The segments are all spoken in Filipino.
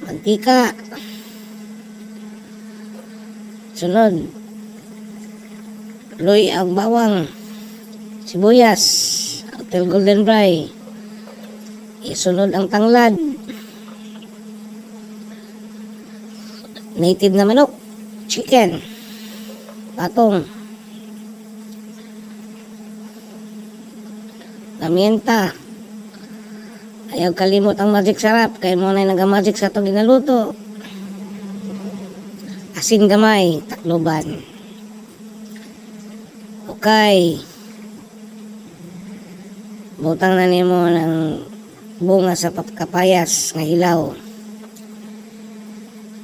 mantika. Sunod, luy ang bawang, sibuyas, until golden fry. Isunod ang tanglad, native na manok, chicken, patong, pamienta. Ayaw kalimot ang magic sarap, kaya mo na nag-magic sa itong ginaluto. Asin gamay, takloban. Okay. Butang na nimo ng bunga sa kapayas nga hilaw.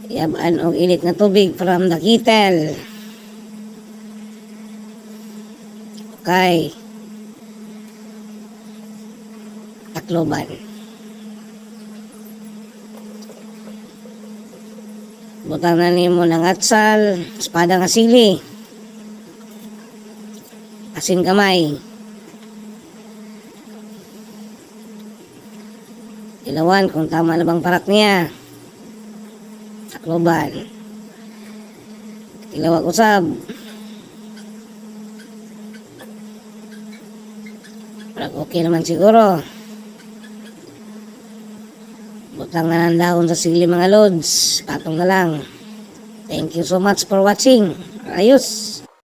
Yabaan og init na tubig from the kettle. Okay. Takloban. Butang na nimo ng atsal, espada nga sili, asin gamay, ilawan kung tama na bang parak niya, takloban, ilawag usab, okay naman siguro. Butang na ng dahon sa sili mga lods. Patong na lang. Thank you so much for watching. Ayos.